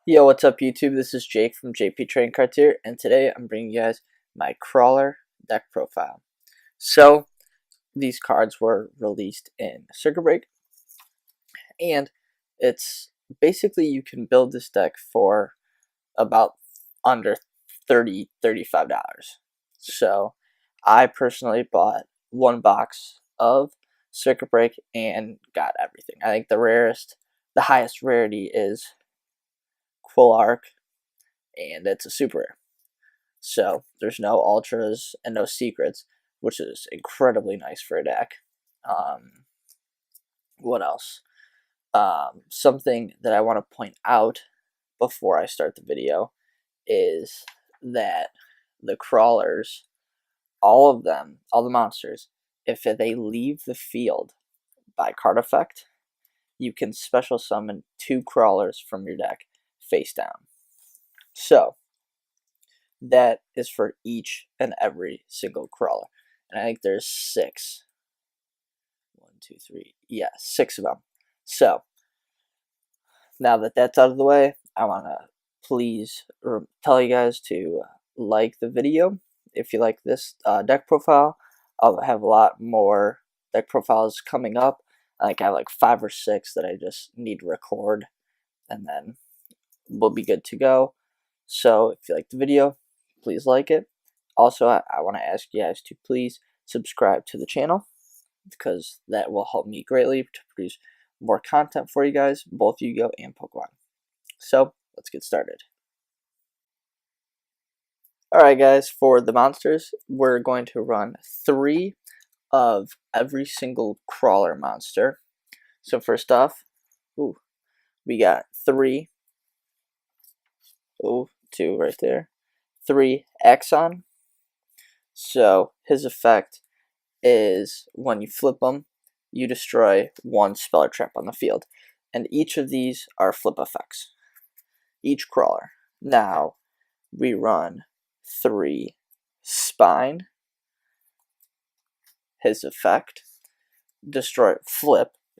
Yo, what's up YouTube? This is Jake from JP Trading Cards here, and today I'm bringing you guys my Krawler Deck Profile. So, these cards were released in Circuit Break, and it's basically you can build this deck for about under $35. So, I personally bought one box of Circuit Break and got everything. I think the highest rarity is Arc, and it's a super rare. So there's no ultras and no secrets, which is incredibly nice for a deck. What else? Something that I want to point out before I start the video is that the crawlers, all of them, all the monsters, if they leave the field by card effect, you can special summon 2 crawlers from your deck face down. So that is for each and every single crawler. And I think there's 6. 1, 2, 3. Yeah, 6 of them. So now that that's out of the way, I want to please tell you guys to like the video. If you like this deck profile, I'll have a lot more deck profiles coming up. I have like 5 or 6 that I just need to record, and then we'll be good to go. So if you like the video, please like it. Also, I want to ask you guys to please subscribe to the channel, because that will help me greatly to produce more content for you guys, both Yu-Gi-Oh and Pokemon. So let's get started. Alright guys, for the monsters, we're going to run 3 of every single crawler monster. So first off, we got 3. 2 right there. 3 Axon. So his effect is when you flip them, you destroy 1 spell or trap on the field. And each of these are flip effects. Each crawler. Now we run 3 Spine. His effect, destroy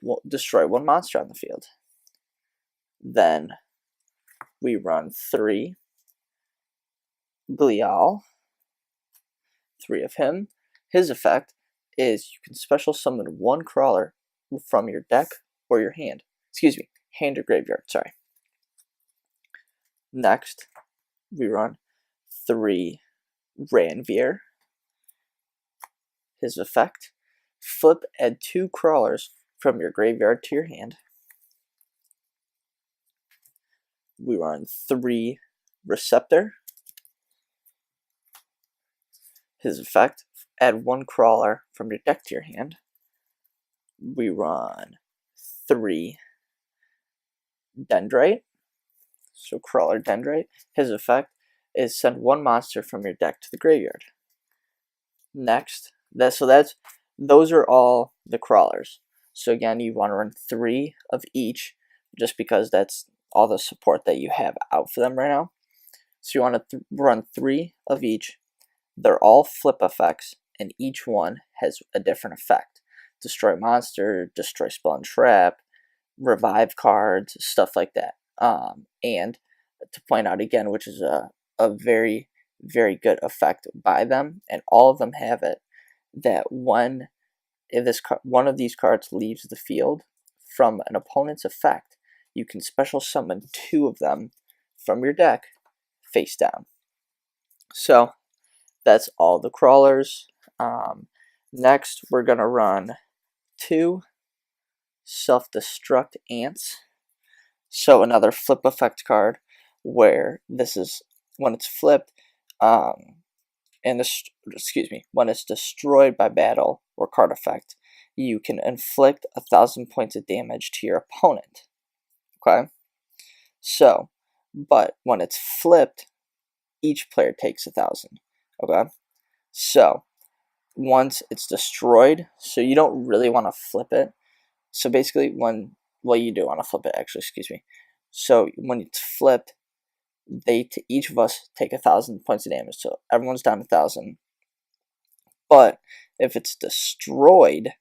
1 monster on the field. Then we run 3 Glial, 3 of him. His effect is you can special summon 1 crawler from your deck or your hand. Excuse me, hand or graveyard, sorry. Next, we run 3 Ranvier. His effect, flip, add 2 crawlers from your graveyard to your hand. We run 3 Receptor. His effect, add 1 crawler from your deck to your hand. We run 3 Dendrite. So Crawler Dendrite. His effect is send 1 monster from your deck to the graveyard. Next, those are all the crawlers. So again, you want to run 3 of each, just because that's all the support that you have out for them right now. So you want to run 3 of each. They're all flip effects, and each one has a different effect. Destroy monster, destroy spell and trap, revive cards, stuff like that. And to point out again, which is a very, very good effect by them, and all of them have it, that one of these cards leaves the field from an opponent's effect, you can special summon 2 of them from your deck face down. So that's all the crawlers. Next, we're going to run 2 Self-Destruct Ants. So another flip effect card, where this is when it's flipped, when it's destroyed by battle or card effect, you can inflict 1,000 points of damage to your opponent. Okay? So, but when it's flipped, each player takes 1,000. Okay? So, once it's destroyed, so you don't really want to flip it. So basically, you do want to flip it, actually, excuse me. So when it's flipped, each of us take 1,000 points of damage. So everyone's down 1,000. But if it's destroyed,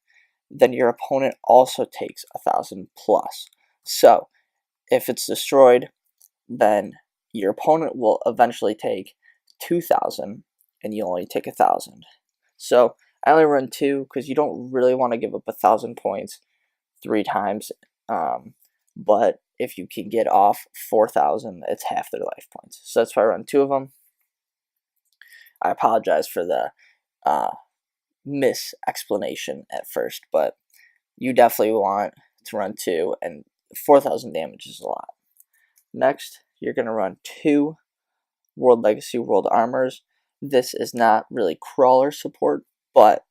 then your opponent also takes 1,000 plus. So if it's destroyed, then your opponent will eventually take 2,000 and you only take 1,000. So I only run 2 because you don't really want to give up 1,000 points 3 times. But if you can get off 4,000, it's half their life points. So that's why I run 2 of them. I apologize for the mis-explanation at first, but you definitely want to run 2, and 4,000 damage is a lot. Next, you're going to run 2 World Legacy World Armors. This is not really crawler support, but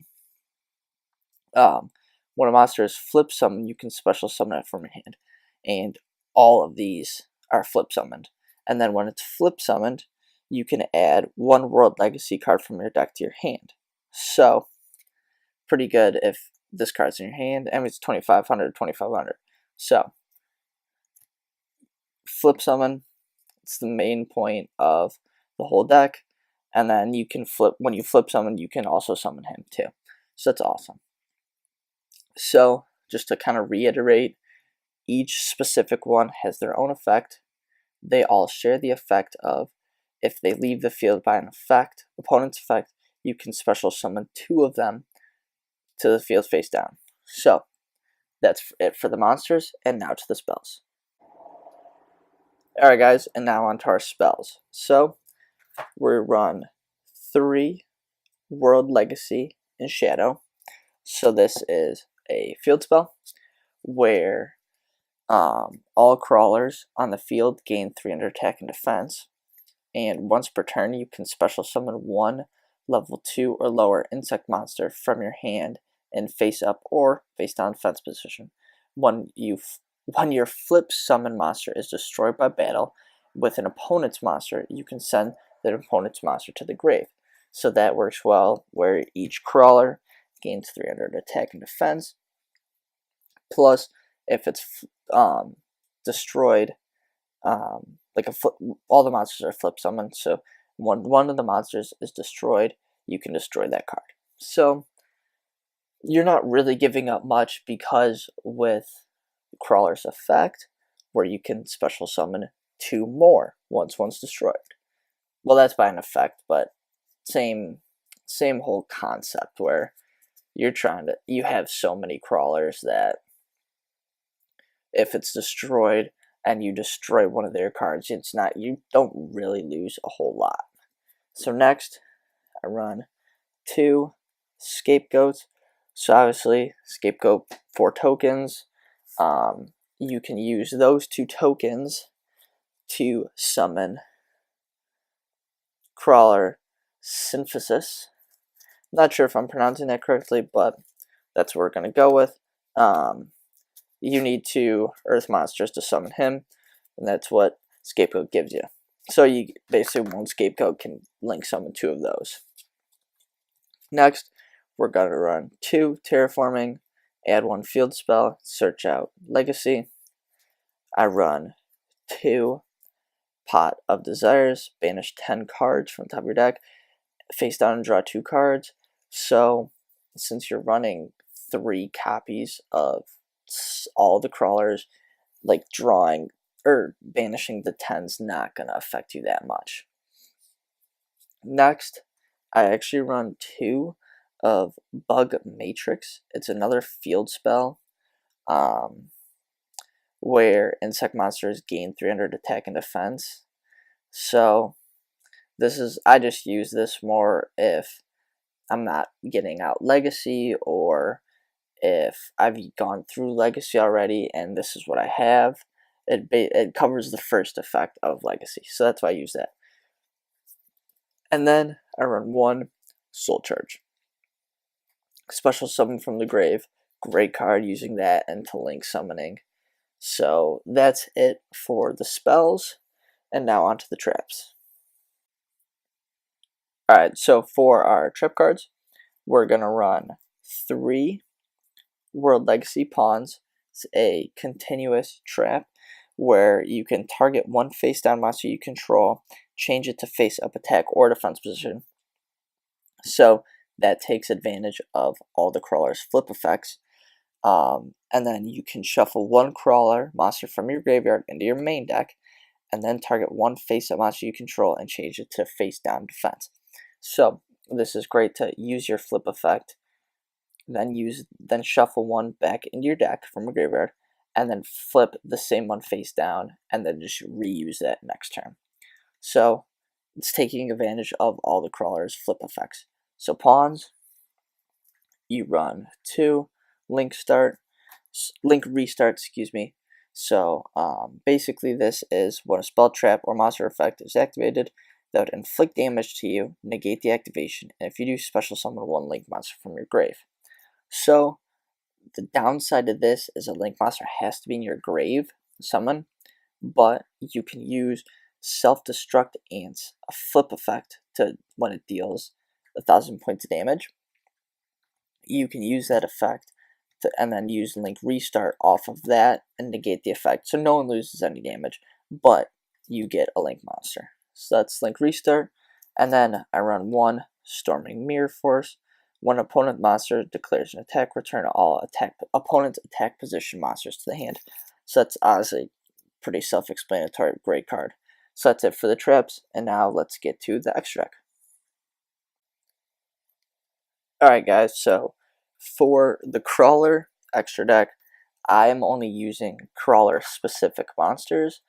when a monster is flip summoned, you can special summon it from your hand, and all of these are flip summoned. And then when it's flip summoned, you can add 1 World Legacy card from your deck to your hand. So, pretty good if this card's in your hand. I mean, it's 2,500, 2,500. So, flip summon, it's the main point of the whole deck. And then you can flip, when you flip summon, you can also summon him too. So that's awesome. So, just to kind of reiterate, each specific one has their own effect. They all share the effect of, if they leave the field by an effect, opponent's effect, you can special summon 2 of them to the field face down. So, that's it for the monsters, and now to the spells. Alright guys, and now on to our spells. So, we run 3 World Legacy in Shadow. So this is a field spell where all crawlers on the field gain 300 attack and defense, and once per turn you can special summon 1 level 2 or lower insect monster from your hand in face up or face down defense position. When your flip summon monster is destroyed by battle with an opponent's monster, you can send that opponent's monster to the grave. So that works well, where each crawler gains 300 attack and defense. Plus, if it's destroyed, like all the monsters are flip summoned. So when one of the monsters is destroyed, you can destroy that card. So you're not really giving up much, because with Crawler's effect, where you can special summon 2 more once one's destroyed. Well, that's by an effect, but same whole concept, where you have so many crawlers that if it's destroyed and you destroy one of their cards, you don't really lose a whole lot. So next, I run 2 Scapegoats. So obviously, Scapegoat 4 tokens. You can use those 2 tokens to summon Crawler Synthesis. Not sure if I'm pronouncing that correctly, but that's what we're going to go with. You need 2 Earth monsters to summon him, and that's what Scapegoat gives you. So you basically, one Scapegoat can link summon 2 of those. Next, we're going to run 2 Terraforming, add 1 field spell, search out Legacy. I run 2 Pot of Desires, banish 10 cards from the top of your deck, face down and draw 2 cards. So, since you're running 3 copies of all the crawlers, like drawing or banishing the 10's not going to affect you that much. Next, I actually run 2 of Bug Matrix. It's another field spell where insect monsters gain 300 attack and defense. So I just use this more if I'm not getting out Legacy, or if I've gone through Legacy already and this is what I have. It covers the first effect of Legacy, so that's why I use that. And then I run 1 Soul Charge. Special Summon from the Grave. Great card, using that into link summoning. So that's it for the spells, and now onto the traps. Alright, so for our trap cards, we're going to run 3 World Legacy Pawns. It's a continuous trap where you can target 1 face down monster you control, change it to face up attack or defense position. So that takes advantage of all the crawler's flip effects. And then you can shuffle 1 crawler monster from your graveyard into your main deck, and then target one face-up monster you control and change it to face-down defense. So this is great to use your flip effect, then shuffle one back into your deck from a graveyard, and then flip the same one face down, and then just reuse that next turn. So it's taking advantage of all the Krawler's flip effects. So pawns, you run 2, link restart, excuse me. So basically this is when a spell, trap, or monster effect is activated that would inflict damage to you, negate the activation, and if you do, special summon one link monster from your grave. So the downside of this is a link monster has to be in your grave summon, but you can use self-destruct ants, a flip effect, to when it deals 1,000 points of damage. You can use that effect and then use link restart off of that and negate the effect, so no one loses any damage, but you get a link monster. So that's link restart, and then I run 1 Storming Mirror Force. When an opponent monster declares an attack, return all opponent's attack position monsters to the hand. So that's honestly pretty self-explanatory, great card. So that's it for the traps, and now let's get to the extra deck. Alright guys, so for the Krawler extra deck, I am only using Krawler specific monsters,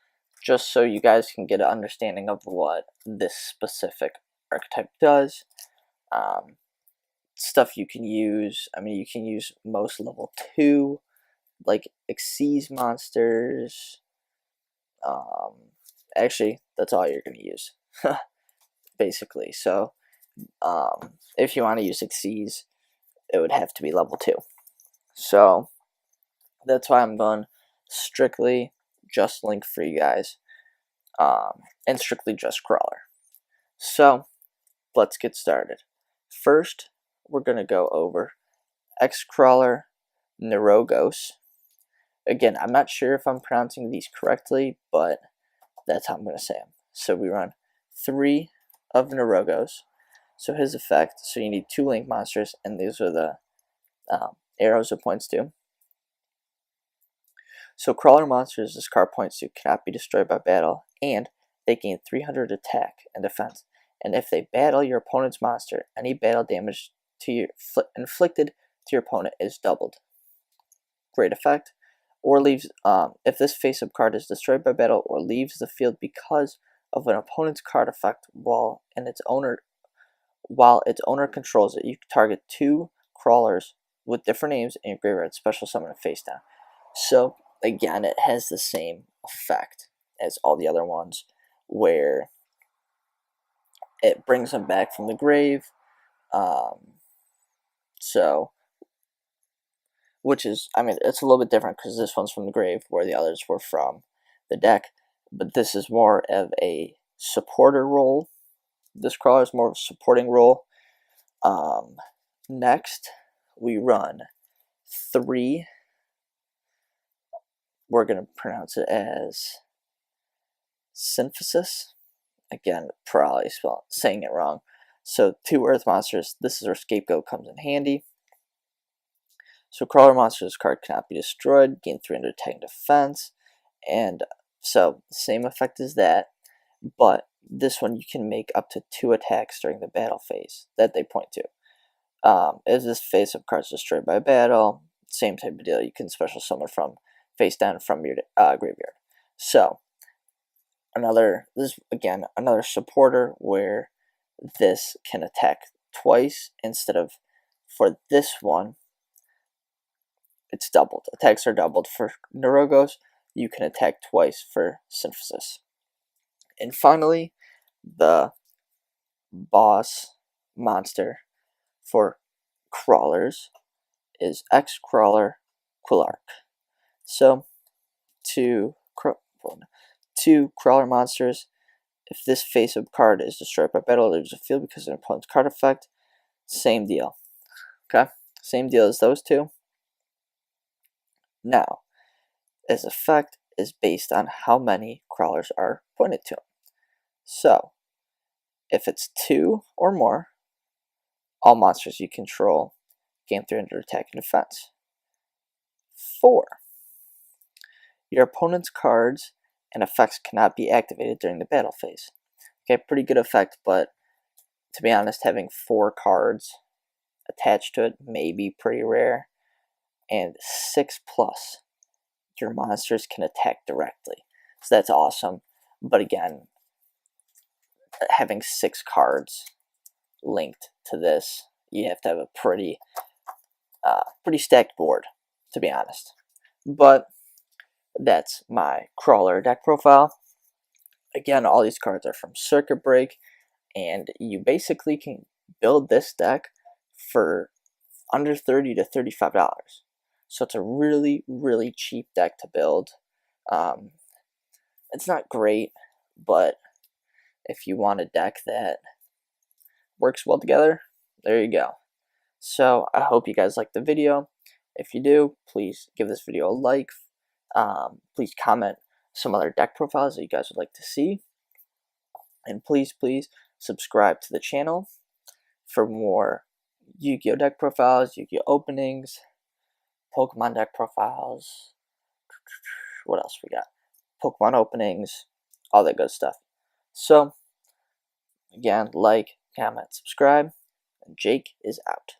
just so you guys can get an understanding of what this specific archetype does. Stuff you can use, I mean, you can use most level 2, like Xyz monsters. Actually, that's all you're going to use, basically. So, if you want to use Xyz, it would have to be level 2. So, that's why I'm going strictly just Link for you guys, and strictly just Krawler. So, let's get started. First, we're going to go over Krawler Neurogos. Again, I'm not sure if I'm pronouncing these correctly, but that's how I'm going to say them. So we run 3 of Neurogos. So his effect, so you need 2 link monsters, and these are the arrows it points to. So Krawler monsters this card points to cannot be destroyed by battle, and they gain 300 attack and defense. And if they battle your opponent's monster, any battle damage inflicted to your opponent is doubled. Great effect. Or leaves, if this face-up card is destroyed by battle or leaves the field because of an opponent's card effect while its owner controls it, you can target 2 Krawlers with different names in your graveyard, special summon and face down. So again, it has the same effect as all the other ones, where it brings them back from the grave. So, which is, I mean, it's a little bit different because this one's from the grave where the others were from the deck, but this is more of a supporter role. This Krawler is more of a supporting role. Next, we run 3. We're going to pronounce it as Synthesis. Again, probably saying it wrong. So 2 Earth monsters. This is where Scapegoat comes in handy. So Krawler monsters card cannot be destroyed, gain 300 attack and defense, and so same effect as that, but this one you can make up to 2 attacks during the battle phase that they point to. If this face-up card is destroyed by battle, same type of deal. You can special summon from face down from your graveyard. So another supporter where this can attack twice instead of, for this one, it's doubled. Attacks are doubled. For Neurogos, you can attack twice for Synthesis. And finally, the boss monster for Krawlers is Krawler Deck. So, 2 Krawler monsters. If this face-up card is destroyed by battle, there's a field because of an opponent's card effect. Same deal. Okay? Same deal as those 2. Now, its effect is based on how many Krawlers are pointed to him. So, if it's 2 or more, all monsters you control gain 300 attack and defense. 4. Your opponent's cards and effects cannot be activated during the battle phase. Okay, pretty good effect, but to be honest, having 4 cards attached to it may be pretty rare. And 6+, your monsters can attack directly. So that's awesome. But again, having 6 cards linked to this, you have to have a pretty stacked board, to be honest. But that's my Krawler deck profile. Again, all these cards are from Circuit Break, and you basically can build this deck for under $30 to $35. So it's a really, really cheap deck to build. It's not great, but if you want a deck that works well together, there you go. So I hope you guys liked the video. If you do, please give this video a like. Please comment some other deck profiles that you guys would like to see. And please subscribe to the channel for more Yu-Gi-Oh deck profiles, Yu-Gi-Oh openings, Pokemon deck profiles. What else we got? Pokemon openings, all that good stuff. So, again, like, comment, subscribe, and Jake is out.